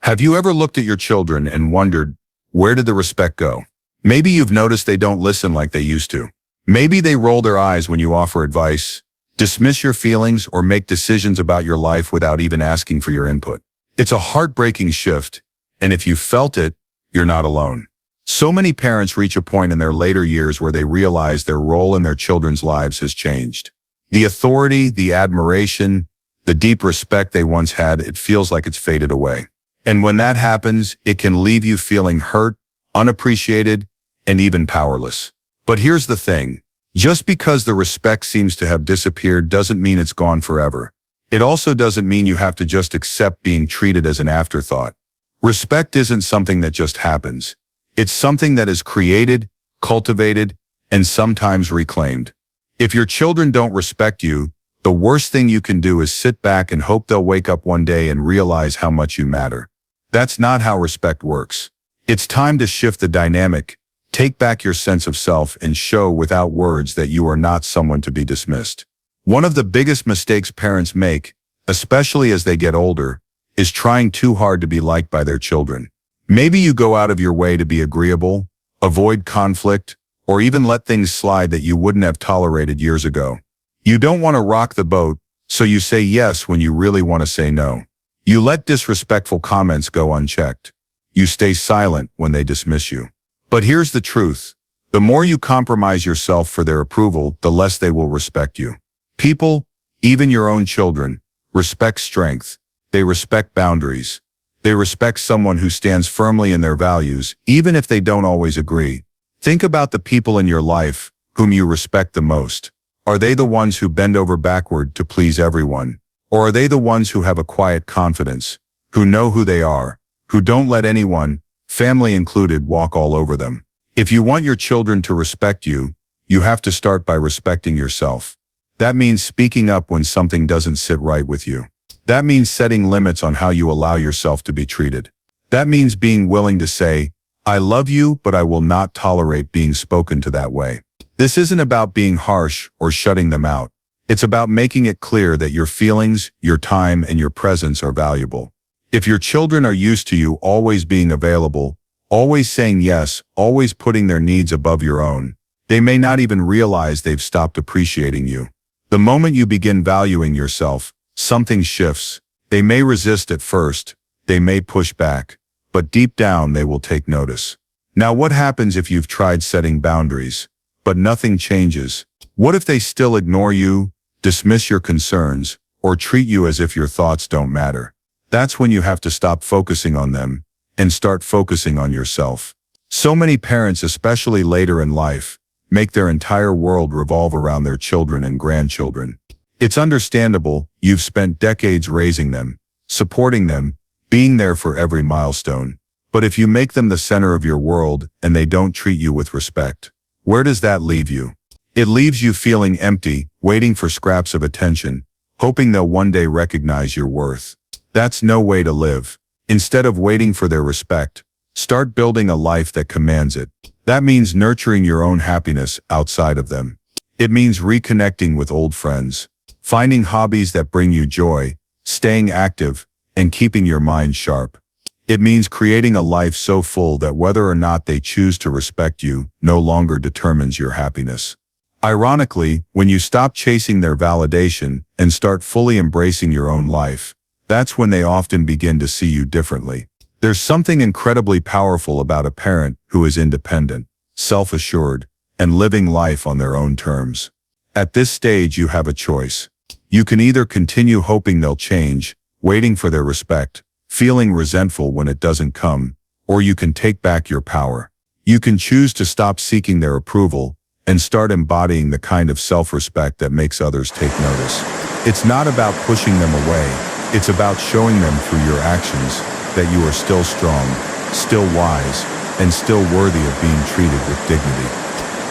Have you ever looked at your children and wondered, where did the respect go? Maybe you've noticed they don't listen like they used to. Maybe they roll their eyes when you offer advice, dismiss your feelings, or make decisions about your life without even asking for your input. It's a heartbreaking shift, and if you felt it, you're not alone. So many parents reach a point in their later years where they realize their role in their children's lives has changed. The authority, the admiration, the deep respect they once had, it feels like it's faded away. And when that happens, it can leave you feeling hurt, unappreciated, and even powerless. But here's the thing. Just because the respect seems to have disappeared doesn't mean it's gone forever. It also doesn't mean you have to just accept being treated as an afterthought. Respect isn't something that just happens. It's something that is created, cultivated, and sometimes reclaimed. If your children don't respect you, the worst thing you can do is sit back and hope they'll wake up one day and realize how much you matter. That's not how respect works. It's time to shift the dynamic, take back your sense of self, and show without words that you are not someone to be dismissed. One of the biggest mistakes parents make, especially as they get older, is trying too hard to be liked by their children. Maybe you go out of your way to be agreeable, avoid conflict, or even let things slide that you wouldn't have tolerated years ago. You don't want to rock the boat, so you say yes when you really want to say no. You let disrespectful comments go unchecked. You stay silent when they dismiss you. But here's the truth. The more you compromise yourself for their approval, the less they will respect you. People, even your own children, respect strength. They respect boundaries. They respect someone who stands firmly in their values, even if they don't always agree. Think about the people in your life whom you respect the most. Are they the ones who bend over backward to please everyone? Or are they the ones who have a quiet confidence, who know who they are, who don't let anyone, family included, walk all over them? If you want your children to respect you, you have to start by respecting yourself. That means speaking up when something doesn't sit right with you. That means setting limits on how you allow yourself to be treated. That means being willing to say, I love you, but I will not tolerate being spoken to that way. This isn't about being harsh or shutting them out. It's about making it clear that your feelings, your time, and your presence are valuable. If your children are used to you always being available, always saying yes, always putting their needs above your own, they may not even realize they've stopped appreciating you. The moment you begin valuing yourself, something shifts. They may resist at first, they may push back, but deep down they will take notice. Now, what happens if you've tried setting boundaries, but nothing changes? What if they still ignore you, dismiss your concerns, or treat you as if your thoughts don't matter? That's when you have to stop focusing on them and start focusing on yourself. So many parents, especially later in life, make their entire world revolve around their children and grandchildren. It's understandable. You've spent decades raising them, supporting them, being there for every milestone. But if you make them the center of your world and they don't treat you with respect, where does that leave you? It leaves you feeling empty, waiting for scraps of attention, hoping they'll one day recognize your worth. That's no way to live. Instead of waiting for their respect, start building a life that commands it. That means nurturing your own happiness outside of them. It means reconnecting with old friends, finding hobbies that bring you joy, staying active, and keeping your mind sharp. It means creating a life so full that whether or not they choose to respect you no longer determines your happiness. Ironically, when you stop chasing their validation and start fully embracing your own life, that's when they often begin to see you differently. There's something incredibly powerful about a parent who is independent, self-assured, and living life on their own terms. At this stage, you have a choice. You can either continue hoping they'll change, waiting for their respect, feeling resentful when it doesn't come, or you can take back your power. You can choose to stop seeking their approval and start embodying the kind of self-respect that makes others take notice. It's not about pushing them away. It's about showing them through your actions that you are still strong, still wise, and still worthy of being treated with dignity.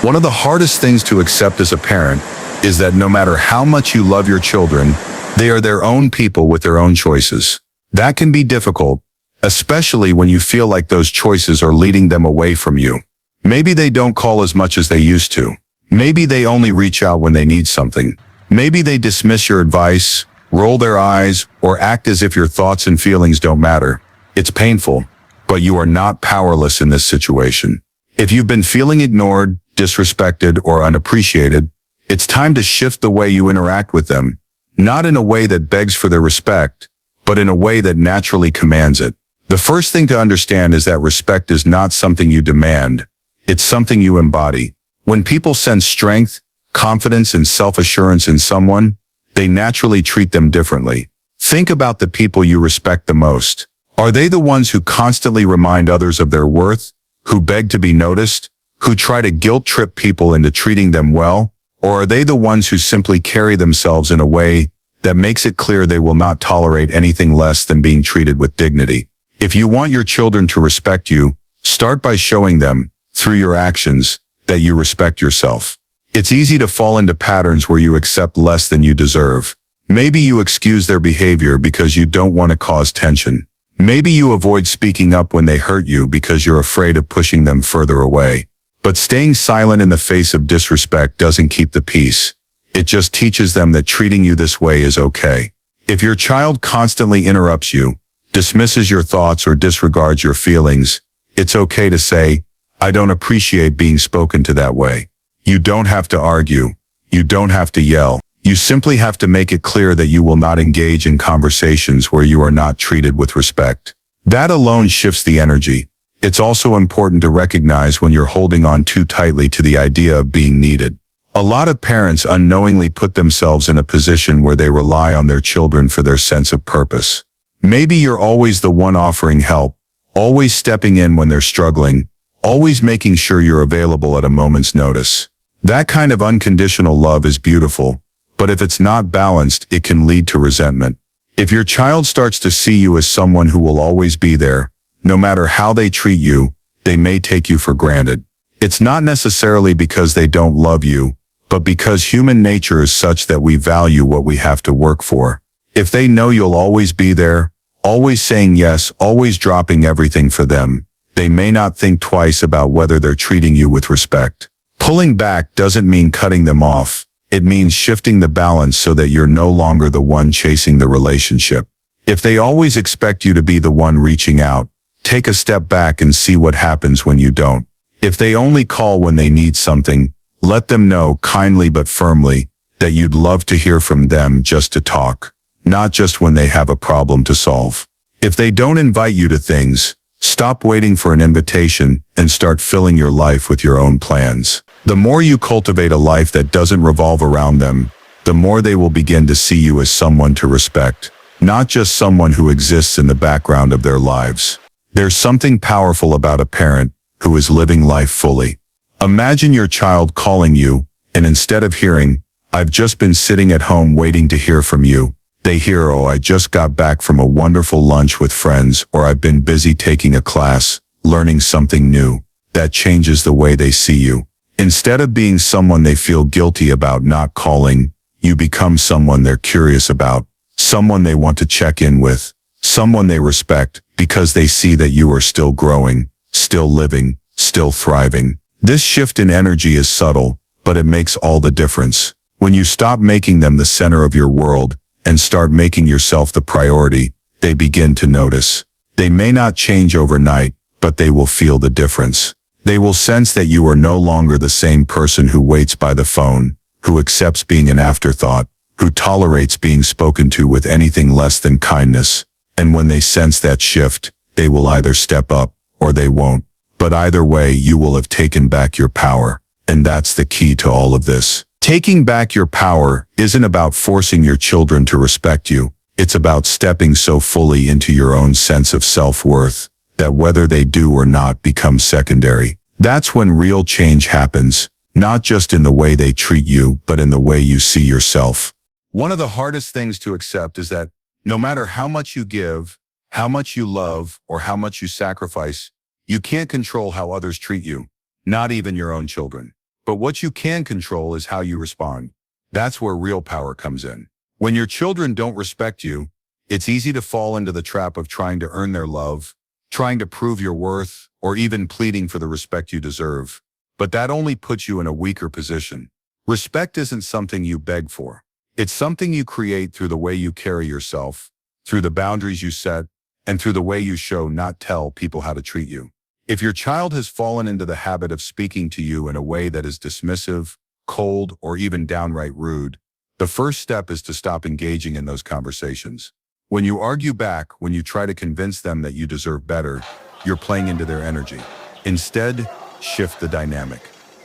One of the hardest things to accept as a parent is that no matter how much you love your children, they are their own people with their own choices. That can be difficult, especially when you feel like those choices are leading them away from you. Maybe they don't call as much as they used to. Maybe they only reach out when they need something. Maybe they dismiss your advice, roll their eyes, or act as if your thoughts and feelings don't matter. It's painful, but you are not powerless in this situation. If you've been feeling ignored, disrespected, or unappreciated, it's time to shift the way you interact with them, not in a way that begs for their respect, but in a way that naturally commands it. The first thing to understand is that respect is not something you demand, it's something you embody. When people sense strength, confidence, and self-assurance in someone, they naturally treat them differently. Think about the people you respect the most. Are they the ones who constantly remind others of their worth, who beg to be noticed, who try to guilt-trip people into treating them well? Or are they the ones who simply carry themselves in a way that makes it clear they will not tolerate anything less than being treated with dignity? If you want your children to respect you, start by showing them, through your actions, that you respect yourself. It's easy to fall into patterns where you accept less than you deserve. Maybe you excuse their behavior because you don't want to cause tension. Maybe you avoid speaking up when they hurt you because you're afraid of pushing them further away. But staying silent in the face of disrespect doesn't keep the peace. It just teaches them that treating you this way is okay. If your child constantly interrupts you, dismisses your thoughts, or disregards your feelings, it's okay to say, "I don't appreciate being spoken to that way." You don't have to argue. You don't have to yell. You simply have to make it clear that you will not engage in conversations where you are not treated with respect. That alone shifts the energy. It's also important to recognize when you're holding on too tightly to the idea of being needed. A lot of parents unknowingly put themselves in a position where they rely on their children for their sense of purpose. Maybe you're always the one offering help, always stepping in when they're struggling, always making sure you're available at a moment's notice. That kind of unconditional love is beautiful, but if it's not balanced, it can lead to resentment. If your child starts to see you as someone who will always be there, no matter how they treat you, they may take you for granted. It's not necessarily because they don't love you, but because human nature is such that we value what we have to work for. If they know you'll always be there, always saying yes, always dropping everything for them, they may not think twice about whether they're treating you with respect. Pulling back doesn't mean cutting them off. It means shifting the balance so that you're no longer the one chasing the relationship. If they always expect you to be the one reaching out, take a step back and see what happens when you don't. If they only call when they need something, let them know, kindly but firmly, that you'd love to hear from them just to talk, not just when they have a problem to solve. If they don't invite you to things, stop waiting for an invitation and start filling your life with your own plans. The more you cultivate a life that doesn't revolve around them, the more they will begin to see you as someone to respect, not just someone who exists in the background of their lives. There's something powerful about a parent who is living life fully. Imagine your child calling you, and instead of hearing, "I've just been sitting at home waiting to hear from you," they hear, "Oh, I just got back from a wonderful lunch with friends," or "I've been busy taking a class, learning something new." That changes the way they see you. Instead of being someone they feel guilty about not calling, you become someone they're curious about, someone they want to check in with, someone they respect because they see that you are still growing, still living, still thriving. This shift in energy is subtle, but it makes all the difference. When you stop making them the center of your world and start making yourself the priority, they begin to notice. They may not change overnight, but they will feel the difference. They will sense that you are no longer the same person who waits by the phone, who accepts being an afterthought, who tolerates being spoken to with anything less than kindness. And when they sense that shift, they will either step up or they won't. But either way, you will have taken back your power. And that's the key to all of this. Taking back your power isn't about forcing your children to respect you. It's about stepping so fully into your own sense of self-worth that whether they do or not becomes secondary. That's when real change happens, not just in the way they treat you, but in the way you see yourself. One of the hardest things to accept is that no matter how much you give, how much you love, or how much you sacrifice, you can't control how others treat you, not even your own children. But what you can control is how you respond. That's where real power comes in. When your children don't respect you, it's easy to fall into the trap of trying to earn their love, trying to prove your worth, or even pleading for the respect you deserve. But that only puts you in a weaker position. Respect isn't something you beg for. It's something you create through the way you carry yourself, through the boundaries you set, and through the way you show, not tell, people how to treat you. If your child has fallen into the habit of speaking to you in a way that is dismissive, cold, or even downright rude, the first step is to stop engaging in those conversations. When you argue back, when you try to convince them that you deserve better, you're playing into their energy. Instead, shift the dynamic.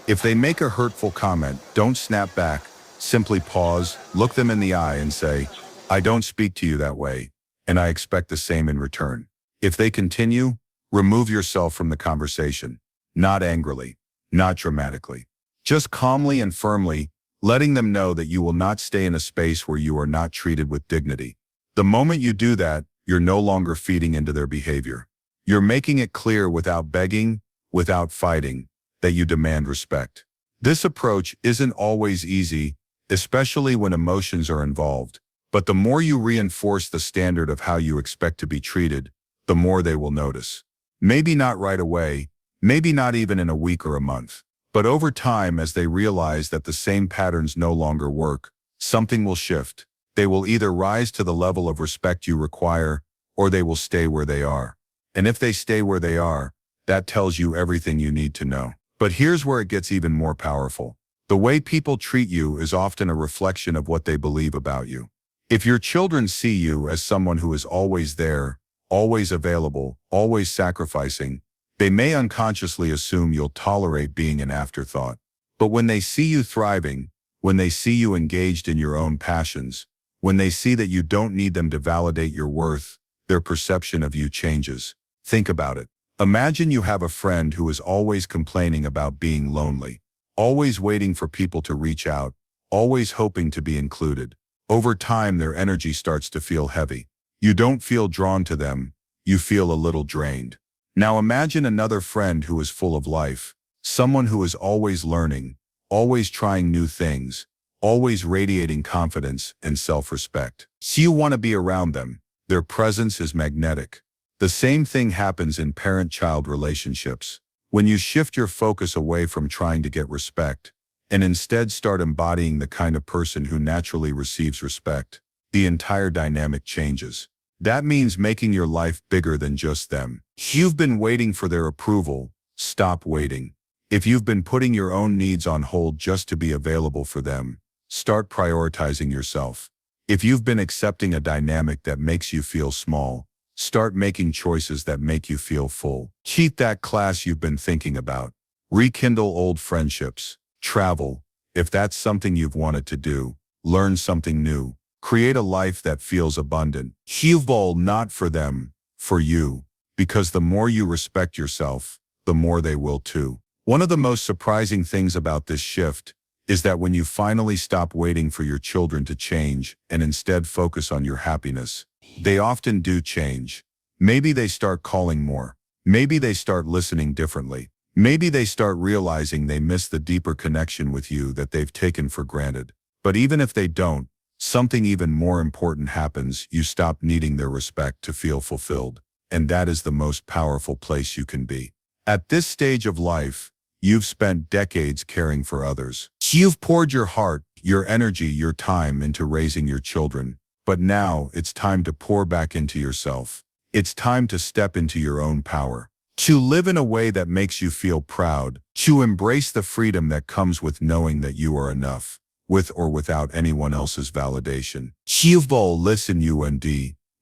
If they make a hurtful comment, don't snap back. Simply pause, look them in the eye and say, "I don't speak to you that way, and I expect the same in return." If they continue, remove yourself from the conversation, not angrily, not dramatically. Just calmly and firmly, letting them know that you will not stay in a space where you are not treated with dignity. The moment you do that, you're no longer feeding into their behavior. You're making it clear without begging, without fighting, that you demand respect. This approach isn't always easy, especially when emotions are involved, but the more you reinforce the standard of how you expect to be treated, the more they will notice. Maybe not right away, maybe not even in a week or a month, but over time, as they realize that the same patterns no longer work, something will shift. They will either rise to the level of respect you require, or they will stay where they are. And if they stay where they are, that tells you everything you need to know. But here's where it gets even more powerful. The way people treat you is often a reflection of what they believe about you. If your children see you as someone who is always there, always available, always sacrificing, they may unconsciously assume you'll tolerate being an afterthought. But when they see you thriving, when they see you engaged in your own passions, when they see that you don't need them to validate your worth, their perception of you changes. Think about it. Imagine you have a friend who is always complaining about being lonely, always waiting for people to reach out, always hoping to be included. Over time, their energy starts to feel heavy. You don't feel drawn to them, you feel a little drained. Now imagine another friend who is full of life, someone who is always learning, always trying new things, always radiating confidence and self-respect. So you want to be around them. Their presence is magnetic. The same thing happens in parent-child relationships. When you shift your focus away from trying to get respect, and instead start embodying the kind of person who naturally receives respect, the entire dynamic changes. That means making your life bigger than just them. If you've been waiting for their approval, stop waiting. If you've been putting your own needs on hold just to be available for them, start prioritizing yourself. If you've been accepting a dynamic that makes you feel small, start making choices that make you feel full. Keep that class you've been thinking about. Rekindle old friendships. Travel, if that's something you've wanted to do. Learn something new. Create a life that feels abundant. Evolve not for them, for you. Because the more you respect yourself, the more they will too. One of the most surprising things about this shift is that when you finally stop waiting for your children to change and instead focus on your happiness, they often do change. Maybe they start calling more. Maybe they start listening differently. Maybe they start realizing they miss the deeper connection with you that they've taken for granted. But even if they don't, something even more important happens. You stop needing their respect to feel fulfilled. And that is the most powerful place you can be. At this stage of life, you've spent decades caring for others. You've poured your heart, your energy, your time into raising your children. But now it's time to pour back into yourself. It's time to step into your own power. To live in a way that makes you feel proud. To embrace the freedom that comes with knowing that you are enough, with or without anyone else's validation. Listen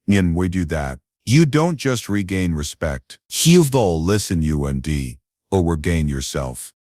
when we do that, you don't just regain respect. Listen or regain yourself.